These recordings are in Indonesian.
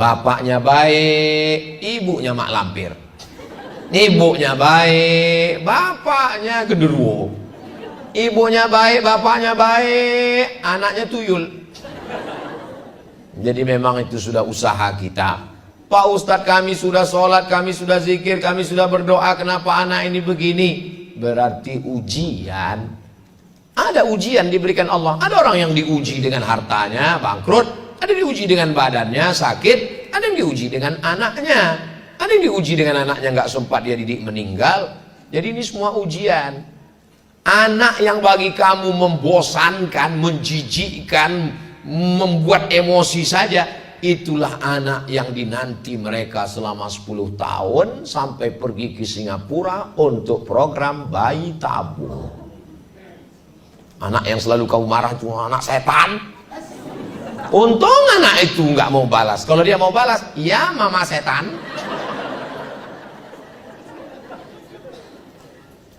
Bapaknya baik, ibunya mak lampir. Ibunya baik, bapaknya genderuwo. Ibunya baik, bapaknya baik, anaknya tuyul. Jadi memang itu sudah usaha kita. Pak Ustadz, kami sudah sholat, kami sudah zikir, kami sudah berdoa, kenapa anak ini begini? Berarti ujian. Ada ujian diberikan Allah. Ada orang yang diuji dengan hartanya, bangkrut. Ada yang diuji dengan badannya, sakit. Ada yang diuji dengan anaknya. Ada yang diuji dengan anaknya nggak sempat dia didik, meninggal. Jadi ini semua ujian. Anak yang bagi kamu membosankan, menjijikkan, membuat emosi saja, itulah anak yang dinanti mereka selama 10 tahun sampai pergi ke Singapura untuk program bayi tabung. Anak yang selalu kamu marah itu anak setan. Untung anak itu nggak mau balas. Kalau dia mau balas, ya mama setan.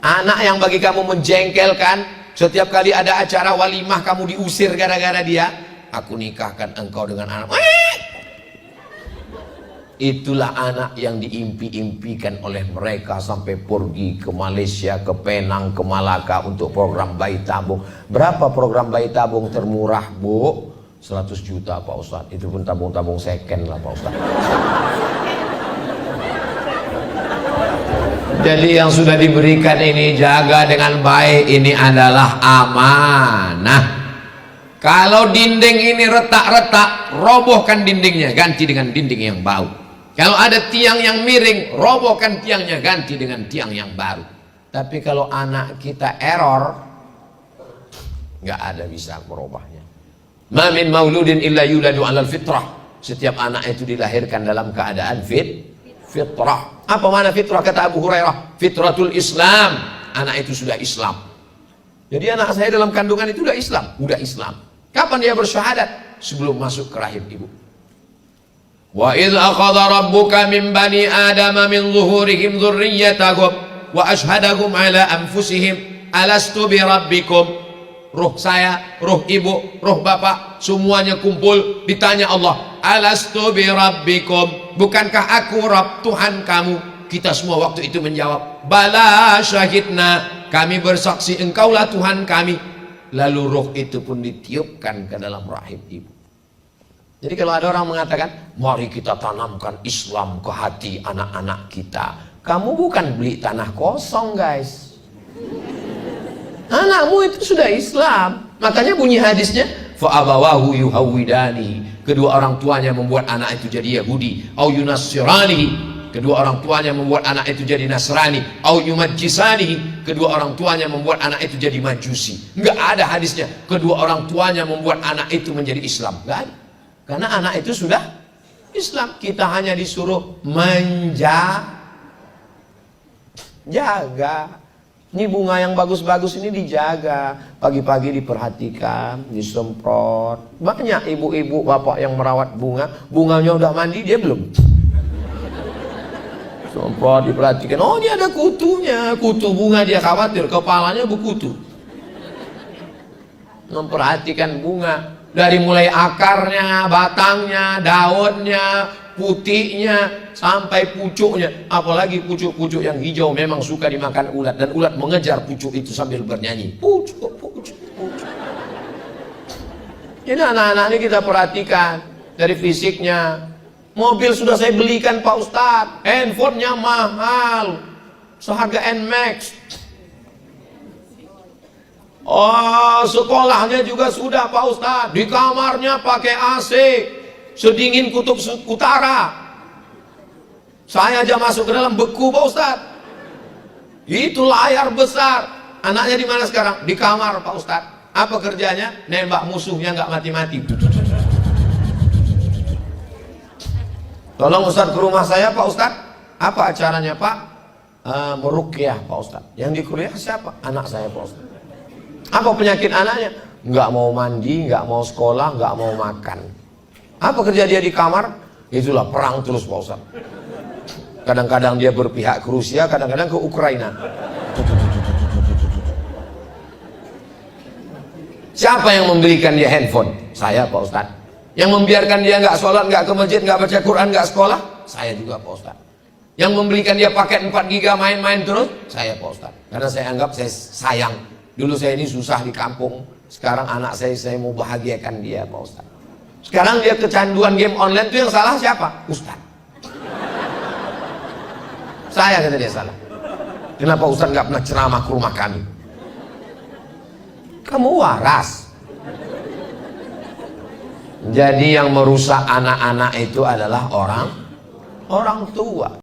Anak yang bagi kamu menjengkelkan, setiap kali ada acara walimah kamu diusir gara-gara dia. Aku nikahkan engkau dengan anak. Itulah anak yang diimpi-impikan oleh mereka sampai pergi ke Malaysia, ke Penang, ke Malaka untuk program bayi tabung. Berapa program bayi tabung termurah, Bu? 100 juta Pak Ustadz. Itu pun tabung-tabung second lah Pak Ustadz. Jadi yang sudah diberikan ini jaga dengan baik, ini adalah amanah. Kalau dinding ini retak-retak, robohkan dindingnya, ganti dengan dinding yang baru. Kalau ada tiang yang miring, robohkan tiangnya, ganti dengan tiang yang baru. Tapi kalau anak kita error, nggak ada bisa merubahnya. Ma min mauludin illa yuladu 'alal fitrah. Setiap anak itu dilahirkan dalam keadaan fitrah. Apa mana fitrah? Kata Abu Hurairah, fitratul Islam. Anak itu sudah Islam. Jadi anak saya dalam kandungan itu sudah Islam, udah Islam. Kapan dia bersyahadat? Sebelum masuk ke rahim ibu. Wa idz akhadha rabbuka min bani adama min zuhurihim dzurriyyatahum wa ashhadahum ala anfusihim alastu bi rabbikum. Ruh saya, ruh ibu, ruh bapak, semuanya kumpul, ditanya Allah, alastu bi rabbikum, bukankah aku Rabb Tuhan kamu? Kita semua waktu itu menjawab, bala syahidna, kami bersaksi engkaulah Tuhan kami. Lalu ruh itu pun ditiupkan ke dalam rahim ibu. Jadi kalau ada orang mengatakan, mari kita tanamkan Islam ke hati anak-anak kita, kamu bukan beli tanah kosong guys. Anakmu itu sudah Islam. Makanya bunyi hadisnya, fa abawahu yuhawidani, kedua orang tuanya membuat anak itu jadi Yahudi, au yunassirani, kedua orang tuanya membuat anak itu jadi Nasrani, au yumajjisani, kedua orang tuanya membuat anak itu jadi Majusi. Enggak ada hadisnya kedua orang tuanya membuat anak itu menjadi Islam. Enggak ada. Karena anak itu sudah Islam. Kita hanya disuruh jaga. Ini bunga yang bagus-bagus ini dijaga, pagi-pagi diperhatikan, disemprot. Banyak ibu-ibu, bapak yang merawat bunga, bunganya udah mandi, dia belum. Semprot, diperhatikan, oh ini ada kutunya, kutu bunga, dia khawatir, kepalanya berkutu. Memperhatikan bunga, dari mulai akarnya, batangnya, daunnya, putihnya, sampai pucuknya. Apalagi pucuk-pucuk yang hijau memang suka dimakan ulat, dan ulat mengejar pucuk itu sambil bernyanyi, pucuk, pucuk, pucuk. Jadi anak-anak ini kita perhatikan dari fisiknya. Mobil sudah saya belikan Pak Ustadz, handphonenya mahal, seharga NMAX. Oh, sekolahnya juga sudah Pak Ustadz, di kamarnya pakai AC, sedingin kutub utara. Saya aja masuk ke dalam beku Pak Ustadz. Itu layar besar. Anaknya di mana sekarang? Di kamar Pak Ustadz. Apa kerjanya? Nembak musuhnya nggak mati-mati. Tolong Ustadz ke rumah saya Pak Ustadz. Apa acaranya Pak? Meruqyah Pak Ustadz. Yang dikuliah siapa? Anak saya Pak Ustadz. Apa penyakit anaknya? Nggak mau mandi, nggak mau sekolah, nggak mau makan. Apa kerja dia di kamar? Itulah perang terus Pak Ustadz. Kadang-kadang dia berpihak ke Rusia, kadang-kadang ke Ukraina. Siapa yang memberikan dia handphone? Saya Pak Ustadz. Yang membiarkan dia nggak sholat, nggak ke masjid, nggak baca Quran, nggak sekolah, saya juga Pak Ustaz. Yang membelikan dia paket 4 giga main-main terus, saya Pak Ustaz. Karena saya anggap saya sayang. Dulu saya ini susah di kampung, sekarang anak saya mau bahagiakan dia Pak Ustaz. Sekarang dia kecanduan game online, itu yang salah siapa? Ustaz. Saya kata dia salah. Kenapa Ustaz nggak pernah ceramah ke rumah kami? Kamu waras. Jadi yang merusak anak-anak itu adalah orang tua.